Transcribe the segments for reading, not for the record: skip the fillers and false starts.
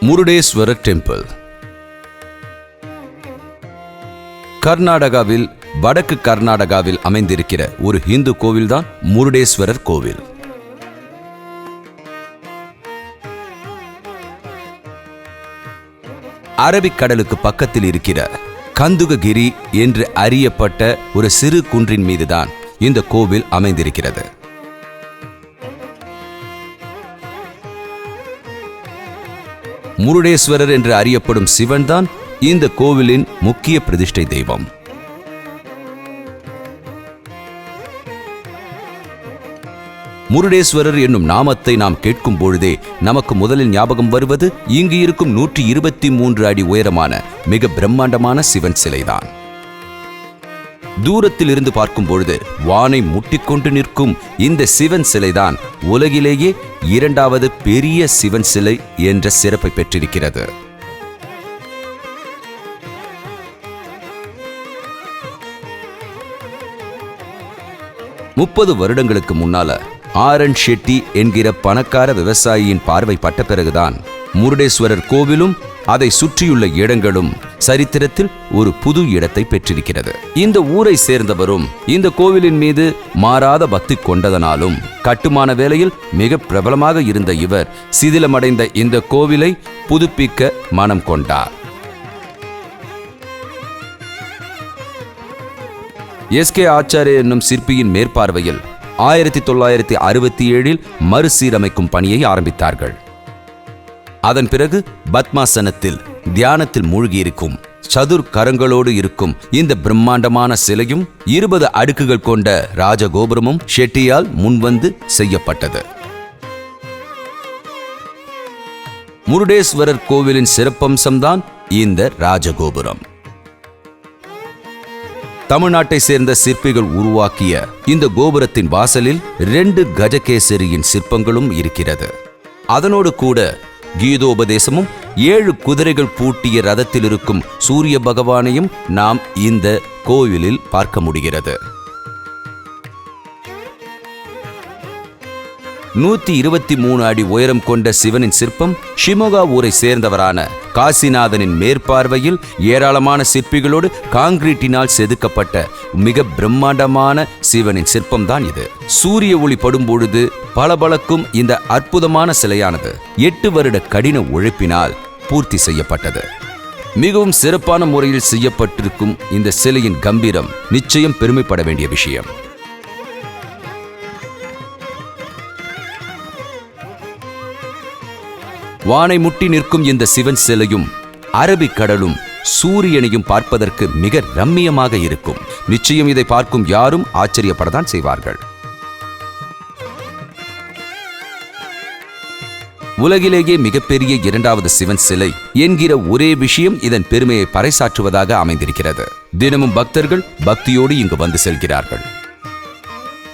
Murudeswarar temple. கர்நாடகாவில் வடக்கு கர்நாடகாவில் அமைந்திருக்கிற ஒரு இந்து கோவில்தான் முருடேஸ்வரர் கோவில். அரபிக்கடலுக்கு பக்கத்தில் இருக்கிற கந்துககிரி என்று அறியப்பட்ட ஒரு சிறு குன்றின் மீதுதான் இந்த கோவில் அமைந்திருக்கிறது. முருடேஸ்வரர் என்று அறியப்படும் சிவன் தான் இந்த கோவிலின் முக்கிய பிரதிஷ்டை தெய்வம். முருடேஸ்வரர் என்னும் நாமத்தை நாம் கேட்கும் பொழுதே நமக்கு முதலில் ஞாபகம் வருவது இங்கு இருக்கும் 123 அடி உயரமான மிக பிரம்மாண்டமான சிவன் சிலைதான். தூரத்தில் இருந்து பார்க்கும் பொழுது வானை முட்டிக்கொண்டு நிற்கும் இந்த சிவன் சிலைதான் உலகிலேயே 2வது பெரிய சிவன் சிலை என்ற சிறப்பை பெற்றிருக்கிறது. முப்பது வருடங்களுக்கு முன்னால ஆர்என் ஷெட்டி என்கிற பணக்கார விவசாயியின் பார்வை பட்ட பிறகுதான் முருடேஸ்வரர் கோவிலும் அதை சுற்றியுள்ள இடங்களும் சரித்திரத்தில் ஒரு புது இடத்தை பெற்றிருக்கிறது. இந்த ஊரை சேர்ந்தவரும் இந்த கோவிலின் மீது மாறாத பக்தி கொண்டதனாலும் கட்டுமான வேலையில் மிக பிரபலமாக இருந்த இவர் சிதிலமடைந்த இந்த கோவிலை புதுப்பிக்க மனம் கொண்டார். எஸ்கே ஆச்சாரே என்னும் சிற்பியின் மேற்பார்வையில் 1967 மறுசீரமைக்கும் பணியை ஆரம்பித்தார்கள். அதன் பிறகு பத்மாசனத்தில் தியானத்தில் மூழ்கியிருக்கும் சதுர் கரங்களோடு இருக்கும் இந்த பிரம்மாண்டமான சிலையும் 20 அடுக்குகள் கொண்ட ராஜகோபுரமும் ஷெட்டியால் முன்வந்து செய்யப்பட்டது. முருடேஸ்வரர் கோவிலின் சிறப்பம்சம்தான் இந்த ராஜகோபுரம். தமிழ்நாட்டை சேர்ந்த சிற்பிகள் உருவாக்கிய இந்த கோபுரத்தின் வாசலில் 2 கஜகேசரியின் சிற்பங்களும் இருக்கிறது. அதனோடு கூட கீதோபதேசமும் 7 குதிரைகள் பூட்டிய ரதத்தில் இருக்கும் சூரிய பகவானையும் நாம் இந்த கோவிலில் பார்க்க முடிகிறது. 123 அடி உயரம் கொண்ட சிவனின் சிற்பம் ஷிமோகா ஊரை சேர்ந்தவரான காசிநாதனின் மேற்பார்வையில் ஏராளமான சிற்பிகளோடு காங்கிரீட்டினால் செதுக்கப்பட்ட மிக பிரம்மாண்டமான சிவனின் சிற்பம் தான் இது. சூரிய ஒளி படும் பொழுது பளபளக்கும் இந்த அற்புதமான சிலையானது 8 வருட கடின உழைப்பினால் பூர்த்தி செய்யப்பட்டது. மிகவும் சிறப்பான முறையில் செய்யப்பட்டிருக்கும் இந்த சிலையின் கம்பீரம் நிச்சயம் பெருமைப்பட வேண்டிய விஷயம். வானை முட்டி நிற்கும் இந்த சிவன் சிலையும் அரபிக்கடலும் சூரியனையும் பார்ப்பதற்கு மிக ரம்மியமாக இருக்கும். நிச்சயம் இதை பார்க்கும் யாரும் ஆச்சரியப்படத்தான் செய்வார்கள். உலகிலேயே மிகப்பெரிய 2வது சிவன் சிலை என்கிற ஒரே விஷயம் இதன் பெருமையை பறைசாற்றுவதாக அமைந்திருக்கிறது. தினமும் பக்தர்கள் பக்தியோடு இங்கு வந்து செல்கிறார்கள்.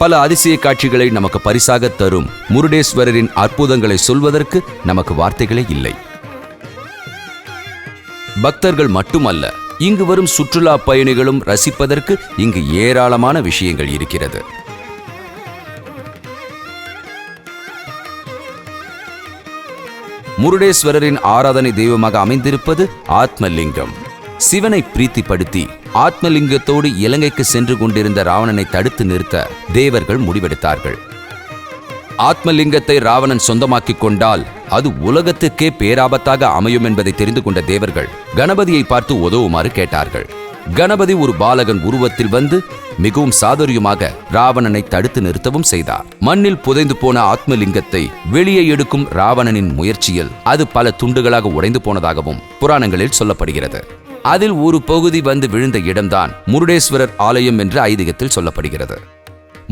பல அதிசய காட்சிகளை நமக்கு பரிசாக தரும் முருடேஸ்வரரின் அற்புதங்களை சொல்வதற்கு நமக்கு வார்த்தைகளே இல்லை. பக்தர்கள் மட்டுமல்ல, இங்கு வரும் சுற்றுலா பயணிகளும் ரசிப்பதற்கு இங்கு ஏராளமான விஷயங்கள் இருக்கிறது. முருடேஸ்வரரின் ஆராதனை தெய்வமாக அமைந்திருப்பது ஆத்மலிங்கம். சிவனை பிரீத்திப்படுத்தி ஆத்மலிங்கத்தோடு இலங்கைக்கு சென்று கொண்டிருந்த ராவணனை தடுத்து நிறுத்த தேவர்கள் முடிவெடுத்தார்கள். ஆத்மலிங்கத்தை ராவணன் சொந்தமாக்கிக் கொண்டால் அது உலகத்துக்கே பேராபத்தாக அமையும் என்பதை தெரிந்து கொண்ட தேவர்கள் கணபதியை பார்த்து உதவுமாறு கேட்டார்கள். கணபதி ஒரு பாலகன் உருவத்தில் வந்து மிகவும் சாதுரியமாக ராவணனை தடுத்து நிறுத்தவும் செய்தார். மண்ணில் புதைந்து போன ஆத்மலிங்கத்தை வெளியே எடுக்கும் ராவணனின் முயற்சியில் அது பல துண்டுகளாக உடைந்து போனதாகவும் புராணங்களில் சொல்லப்படுகிறது. அதில் ஒரு பகுதி வந்து விழுந்த இடம்தான் முருடேஸ்வரர் ஆலயம் என்று ஐதீகத்தில் சொல்லப்படுகிறது.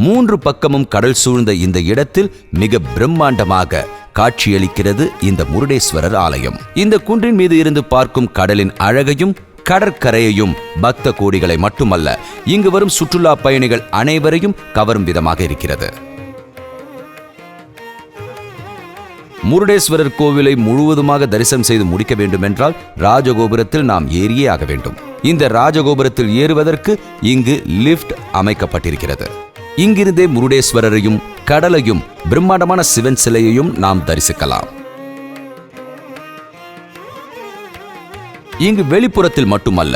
3 பக்கமும் கடல் சூழ்ந்த இந்த இடத்தில் மிக பிரம்மாண்டமாக காட்சியளிக்கிறது இந்த முருடேஸ்வரர் ஆலயம். இந்த குன்றின் மீது இருந்து பார்க்கும் கடலின் அழகையும் கடற்கரையையும் பக்த கோடிகளை மட்டுமல்ல, இங்கு வரும் சுற்றுலா பயணிகள் அனைவரையும் கவரும் விதமாக இருக்கிறது. முருடேஸ்வரர் கோவிலை முழுவதுமாக தரிசனம் செய்து முடிக்க வேண்டும் என்றால் ராஜகோபுரத்தில் நாம் ஏறியே ஆக வேண்டும். இந்த ராஜகோபுரத்தில் ஏறுவதற்கு இங்கு லிப்ட் அமைக்கப்பட்டிருக்கிறது. இங்கிருந்தே முருடேஸ்வரரையும் கடலையும் பிரம்மாண்டமான சிவன் சிலையையும் நாம் தரிசிக்கலாம். இங்கு வெளிப்புறத்தில் மட்டுமல்ல,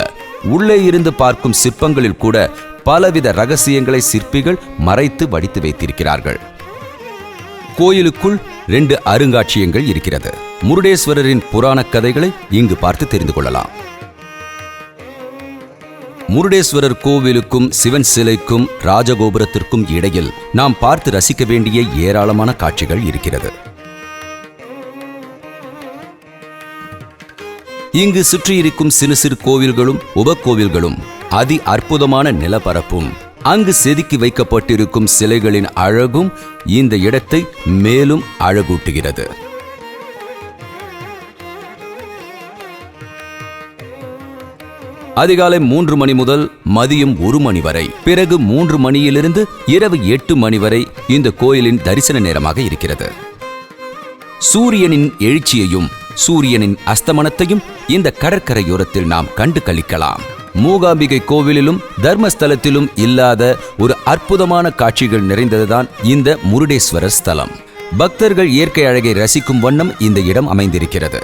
உள்ளே இருந்து பார்க்கும் சிற்பங்களில் கூட பலவித ரகசியங்களை சிற்பிகள் மறைத்து வடித்து வைத்திருக்கிறார்கள். கோயிலுக்குள் 2 அருங்காட்சியகங்கள் இருக்கிறது. முருடேஸ்வரரின் புராண கதைகளை இங்கு பார்த்து தெரிந்து கொள்ளலாம். முருடேஸ்வரர் கோவிலுக்கும் சிவன் சிலைக்கும் ராஜகோபுரத்திற்கும் இடையில் நாம் பார்த்து ரசிக்க வேண்டிய ஏராளமான காட்சிகள் இருக்கிறது. இங்கு சுற்றியிருக்கும் சிறு சிறு கோவில்களும் உபகோவில்களும் அதி அற்புதமான நிலப்பரப்பும் அங்கு செதுக்கி வைக்கப்பட்டிருக்கும் சிலைகளின் அழகும் இந்த இடத்தை மேலும் அழகூட்டுகிறது. அதிகாலை 3 மணி முதல் மதியம் 1 மணி வரை, பிறகு 3 மணியிலிருந்து இரவு 8 மணி வரை இந்த கோயிலின் தரிசன நேரமாக இருக்கிறது. சூரியனின் எழுச்சியையும் சூரியனின் அஸ்தமனத்தையும் இந்த கடற்கரையோரத்தில் நாம் கண்டு களிக்கலாம். மூகாம்பிகை கோவிலிலும் தர்மஸ்தலத்திலும் இல்லாத ஒரு அற்புதமான காட்சிகள் நிறைந்ததுதான் இந்த முருடேஸ்வரர் ஸ்தலம். பக்தர்கள் இயற்கை அழகை ரசிக்கும் வண்ணம் இந்த இடம் அமைந்திருக்கிறது.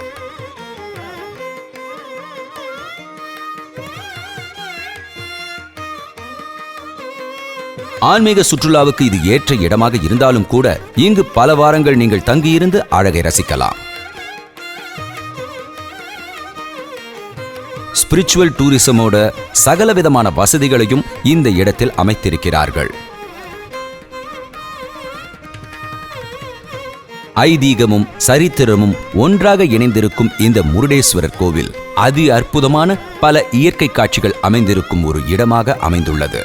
ஆன்மீக சுற்றுலாவுக்கு இது ஏற்ற இடமாக இருந்தாலும் கூட இங்கு பல வாரங்கள் நீங்கள் தங்கியிருந்து அழகை ரசிக்கலாம். ஸ்பிரிச்சுவல் டூரிசமோட சகலவிதமான வசதிகளையும் இந்த இடத்தில் அமைத்திருக்கிறார்கள். ஐதீகமும் சரித்திரமும் ஒன்றாக இணைந்திருக்கும் இந்த முருடேஸ்வரர் கோவில் அதி அற்புதமான பல இயற்கை காட்சிகள் அமைந்திருக்கும் ஒரு இடமாக அமைந்துள்ளது.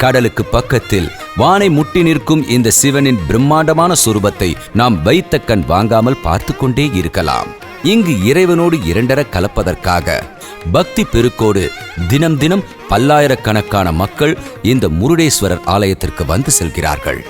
கடலுக்கு பக்கத்தில் வானை முட்டி நிற்கும் இந்த சிவனின் பிரம்மாண்டமான சொரூபத்தை நாம் வைத்த கண் வாங்காமல் பார்த்து கொண்டே இருக்கலாம். இங்கு இறைவனோடு இரண்டர கலப்பதற்காக பக்தி பெருக்கோடு தினம் தினம் பல்லாயிரக்கணக்கான மக்கள் இந்த முருடேஸ்வரர் ஆலயத்திற்கு வந்து செல்கிறார்கள்.